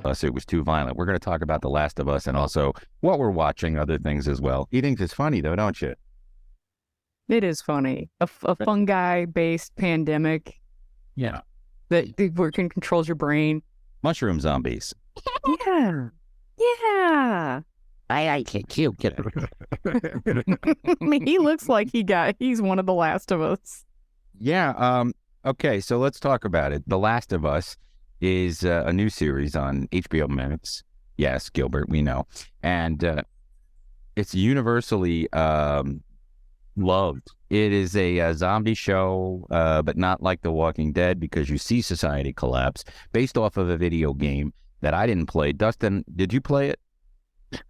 us. It was too violent. We're going to talk about The Last of Us and also what we're watching, other things as well. You think it's funny, though, don't you? It is funny. A fungi-based pandemic. Yeah. That controls your brain. Mushroom zombies. Yeah. Yeah. I can't kill. I mean, he looks like he's one of the Last of Us. Yeah. Okay, so let's talk about it. The Last of Us is a new series on HBO Max. Yes, Gilbert, we know. And it's universally loved. It is a zombie show, but not like The Walking Dead, because you see society collapse, based off of a video game that I didn't play. Dustin, did you play it?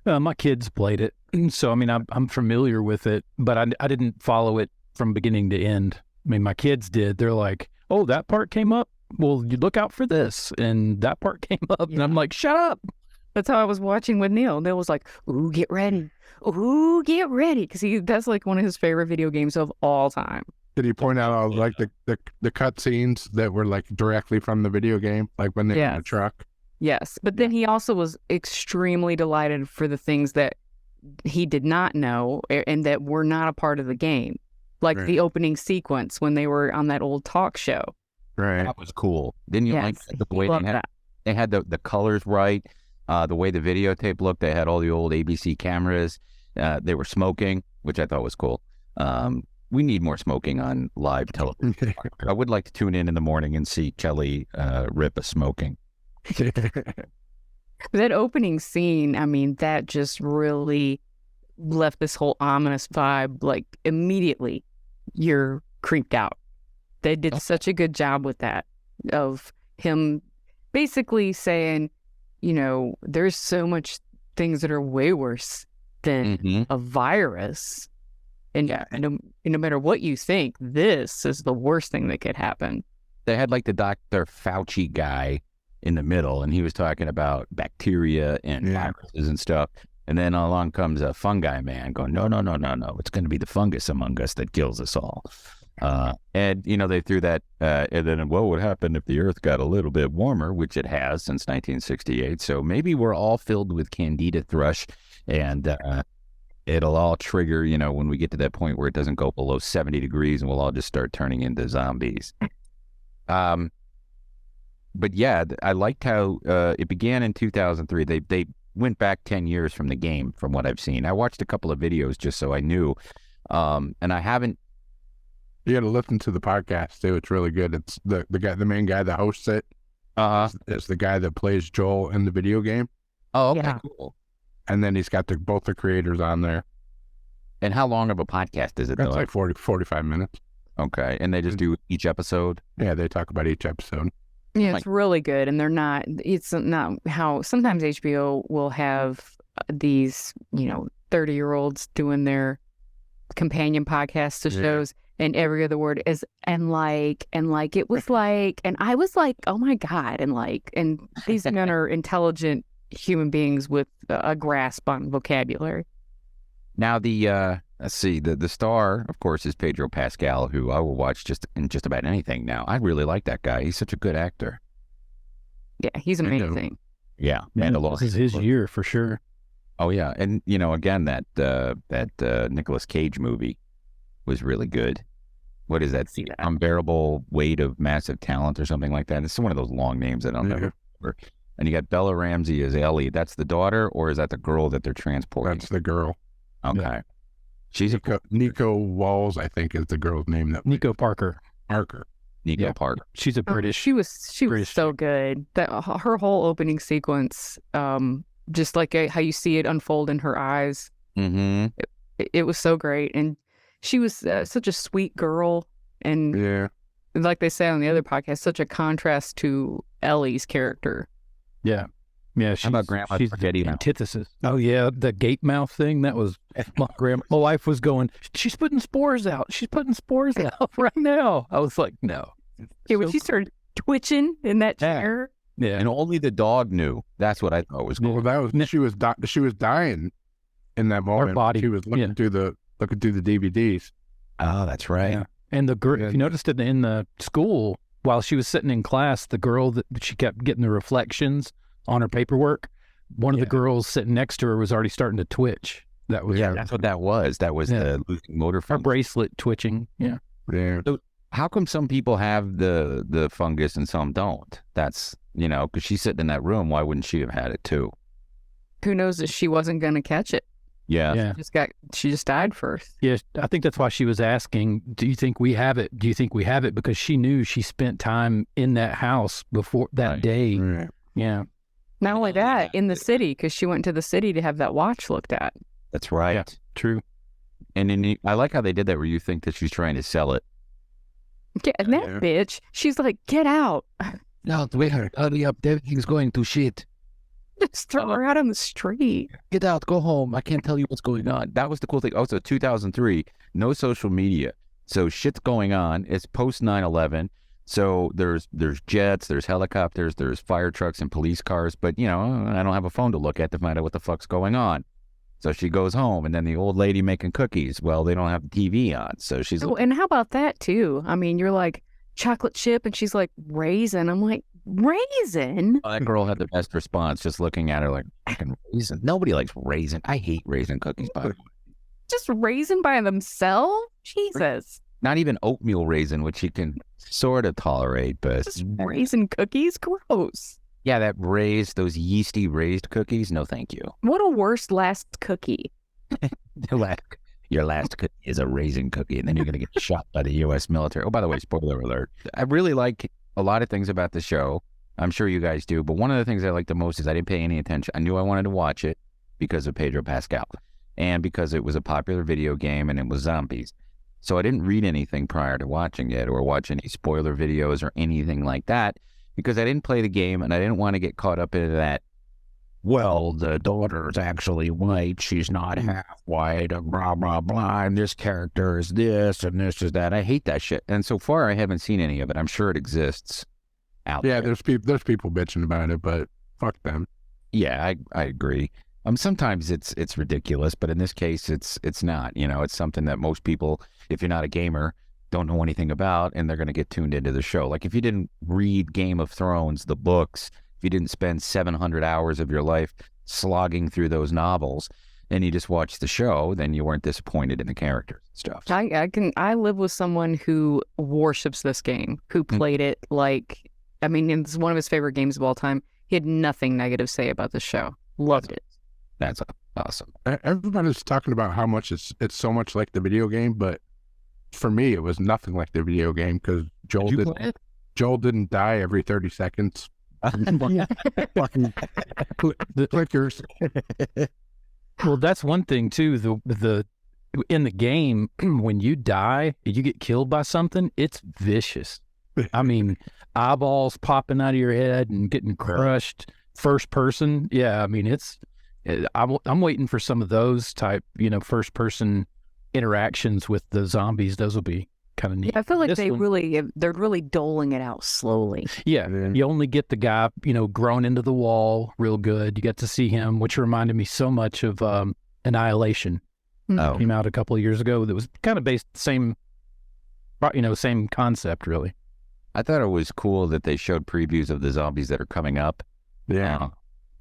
My kids played it, so I mean I'm familiar with it, but I didn't follow it from beginning to end. I mean, my kids did. They're like, "Oh, that part came up. Well, you look out for this," and that part came up, and I'm like, "Shut up." That's how I was watching with Neil. Neil was like, "Ooh, get ready. Ooh, get ready," because that's like one of his favorite video games of all time. Did he point out all like the cut scenes that were like directly from the video game, like when they're in the truck? Yes, but then he also was extremely delighted for the things that he did not know and that were not a part of the game, like the opening sequence when they were on that old talk show. Right, that was cool. Didn't you like the way they had the colors right, the way the videotape looked? They had all the old ABC cameras. They were smoking, which I thought was cool. We need more smoking on live television. I would like to tune in the morning and see Kelly rip a smoking. That opening scene, I mean, that just really left this whole ominous vibe. Like, immediately you're creeped out. They did such a good job with that, of him basically saying, you know, there's so much things that are way worse than a virus, and no matter what you think, this is the worst thing that could happen. They had like the Dr. Fauci guy in the middle, and he was talking about bacteria and viruses and stuff. And then along comes a fungi man going, no, it's going to be the fungus among us that kills us all. And, you know, they threw that, and then what would happen if the earth got a little bit warmer, which it has since 1968. So maybe we're all filled with candida thrush, and it'll all trigger, you know, when we get to that point where it doesn't go below 70 degrees and we'll all just start turning into zombies. But yeah, I liked how it began in 2003. They went back 10 years from the game, from what I've seen. I watched a couple of videos just so I knew, and I haven't. You got to listen to the podcast too. It's really good. It's the main guy that hosts it. Is the guy that plays Joel in the video game. Oh, okay, cool. And then he's got both the creators on there. And how long of a podcast is it? That's like 45 minutes. Okay, and they just do each episode. Yeah, they talk about each episode. Yeah, it's really good, and it's not how sometimes HBO will have these, you know, 30-year-olds doing their companion podcasts to shows, and every other word is and like it was like, and I was like, oh my God, and these men are intelligent human beings with a grasp on vocabulary. Now let's see, the star, of course, is Pedro Pascal, who I will watch in just about anything now. I really like that guy. He's such a good actor. Yeah, he's amazing. Yeah, this is his year for sure. Oh yeah, and you know, again, that Nicolas Cage movie was really good. What is that? Unbearable Weight of Massive Talent or something like that. It's one of those long names I don't remember. And you got Bella Ramsey as Ellie. That's the daughter, or is that the girl that they're transporting? That's the girl. Okay. Yeah. She's Nico Walls, I think, is the girl's name. Nico Parker. Nico Parker. She's a British. She was so good. That her whole opening sequence, just like how you see it unfold in her eyes. It was so great, and she was such a sweet girl, and like they say on the other podcast, such a contrast to Ellie's character. Yeah. Yeah, how about Grandma she's Spaghetti the antithesis. Oh yeah, the gape mouth thing. That was my wife was going, she's putting spores out. She's putting spores out right now. I was like, no. Yeah, when she started twitching in that chair. Yeah, and only the dog knew. That's what I thought was cool. Well, that was she was dying in that moment. Her body. She was looking through the DVDs. Oh, that's right. Yeah. And the girl, if you noticed it in the school while she was sitting in class, the girl that she kept getting the reflections on her paperwork, one of the girls sitting next to her was already starting to twitch. That was that's what that was. That was the losing motor her function. bracelet twitching. Yeah. So how come some people have the fungus and some don't? That's, because she's sitting in that room. Why wouldn't she have had it too? Who knows that she wasn't going to catch it? Yeah. She just died first. Yeah, I think that's why she was asking, do you think we have it? Do you think we have it? Because she knew she spent time in that house before that day. Right. Yeah. Not only that, in the city, because she went to the city to have that watch looked at. That's right. Yeah, true. And then I like how they did that where you think that she's trying to sell it. Yeah, and that bitch, she's like, get out. No, wait, hurry up. Everything's going to shit. Just throw her out on the street. Get out, go home. I can't tell you what's going on. That was the cool thing. Also, 2003, no social media. So shit's going on. It's post 9/11. So there's jets, there's helicopters, there's fire trucks and police cars. But, I don't have a phone to look at to find out what the fuck's going on. So she goes home, and then the old lady making cookies. Well, they don't have the TV on. So she's Oh, and how about that, too? I mean, you're like, chocolate chip, and she's like, raisin. I'm like, raisin? that girl had the best response, just looking at her like, fucking raisin. Nobody likes raisin. I hate raisin cookies, by the way. Just raisin by themselves? Jesus. Not even oatmeal raisin, which you can sort of tolerate, but Just raisin cookies? Gross. yeah, those yeasty raised cookies. No, thank you. What a worst last cookie. Your last cookie is a raisin cookie, and then you're going to get shot by the U.S. military. Oh, by the way, spoiler alert. I really like a lot of things about the show. I'm sure you guys do, but one of the things I like the most is I didn't pay any attention. I knew I wanted to watch it because of Pedro Pascal and because it was a popular video game and it was zombies. So I didn't read anything prior to watching it or watch any spoiler videos or anything like that because I didn't play the game and I didn't want to get caught up into that. Well, the daughter's actually white. She's not half white, and blah, blah, blah. And this character is this, and this is that. I hate that shit. And so far, I haven't seen any of it. I'm sure it exists out there. Yeah, there's people bitching about it, but fuck them. Yeah, I agree. Sometimes it's ridiculous, but in this case, it's not. It's something that most people, if you're not a gamer, don't know anything about, and they're going to get tuned into the show. Like if you didn't read Game of Thrones, the books, if you didn't spend 700 hours of your life slogging through those novels and you just watched the show, then you weren't disappointed in the characters and stuff. I live with someone who worships this game, who played it like, it's one of his favorite games of all time. He had nothing negative to say about the show. Loved it. That's awesome. Everybody's talking about how much it's so much like the video game, but for me, it was nothing like the video game because Joel didn't die every 30 seconds. Fucking clickers. Well, that's one thing too. The in the game, when you die, you get killed by something. It's vicious. Eyeballs popping out of your head and getting crushed. First person, yeah. I'm waiting for some of those type, first person interactions with the zombies. Those will be kind of neat. Yeah, I feel like they're really doling it out slowly. Yeah, you only get the guy, grown into the wall real good. You get to see him, which reminded me so much of Annihilation. Mm-hmm. Came out a couple of years ago. That was kind of based same concept, really. I thought it was cool that they showed previews of the zombies that are coming up. Yeah.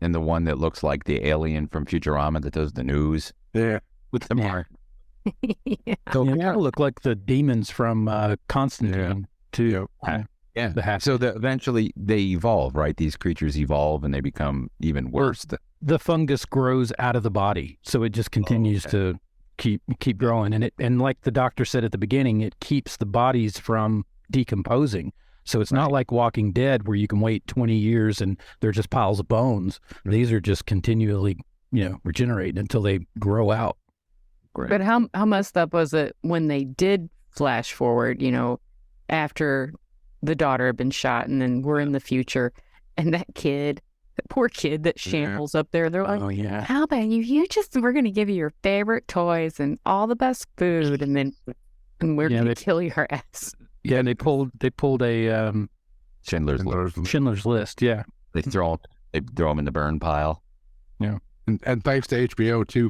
And the one that looks like the alien from Futurama that does the news. Yeah. With the mark. Yeah. So they kind of look like the demons from Constantine, too. Yeah. So eventually they evolve, right? These creatures evolve and they become even worse. The fungus grows out of the body, so it just continues to keep growing. And like the doctor said at the beginning, it keeps the bodies from decomposing. So it's not like Walking Dead where you can wait 20 years and they're just piles of bones. These are just continually, regenerating until they grow out. Great. But how messed up was it when they did flash forward, after the daughter had been shot and then we're in the future and that poor kid that shambles up there, they're like, Oh, yeah. how about we're going to give you your favorite toys and all the best food and we're going to kill your ass. Yeah, and they pulled a Schindler's List. Schindler's List, yeah. They throw them in the burn pile. Yeah. And thanks to HBO too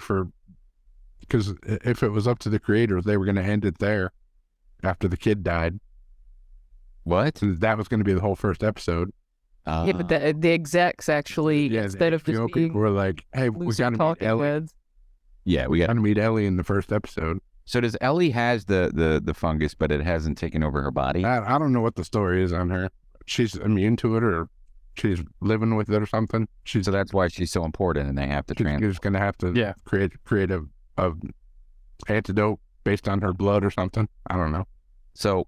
because if it was up to the creators, they were going to end it there after the kid died. What? And that was going to be the whole first episode. Yeah, but the execs actually, instead of just HBO being people were like, "Hey, we got to meet talking Ellie. heads. Yeah, we We got. got to meet Ellie in the first episode." So does Ellie has the fungus, but it hasn't taken over her body? I don't know what the story is on her. She's immune to it, or she's living with it, or something. So that's why she's so important, and they have to She's going to have to create a antidote based on her blood or something. I don't know. So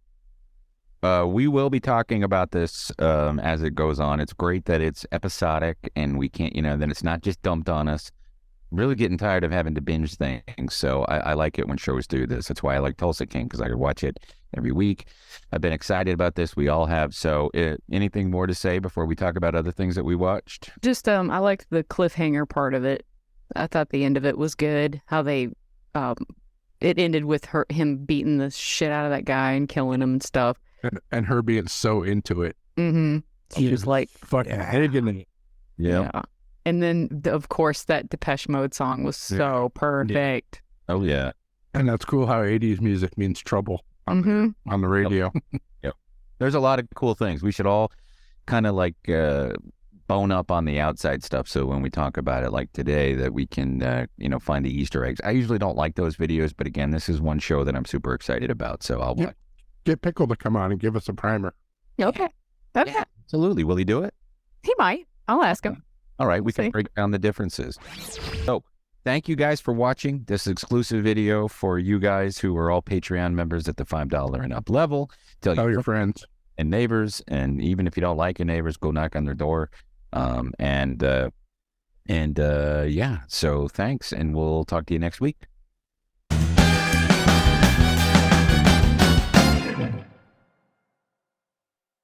we will be talking about this as it goes on. It's great that it's episodic and we can't, then it's not just dumped on us. Really getting tired of having to binge things. So I like it when shows do this. That's why I like Tulsa King, because I could watch it every week. I've been excited about this. We all have. So anything more to say before we talk about other things that we watched? Just I liked the cliffhanger part of it. I thought the end of it was good. How they it ended with him beating the shit out of that guy and killing him and stuff. And her being so into it. Mm-hmm. He was like fucking hating it. Yeah. And then, of course, that Depeche Mode song was so perfect. Oh, yeah. And that's cool how 80s music means trouble on the radio. Yep. There's a lot of cool things. We should all kind of like bone up on the outside stuff. So when we talk about it like today, that we can, find the Easter eggs. I usually don't like those videos, but again, this is one show that I'm super excited about. So I'll watch. Get Pickle to come on and give us a primer. Okay. Yeah, absolutely. Will he do it? He might. I'll ask him. All right, we can break down the differences. So thank you guys for watching this exclusive video for you guys who are all Patreon members at the $5 and up level. Tell your friends and neighbors, and even if you don't like your neighbors, go knock on their door. So thanks, and we'll talk to you next week.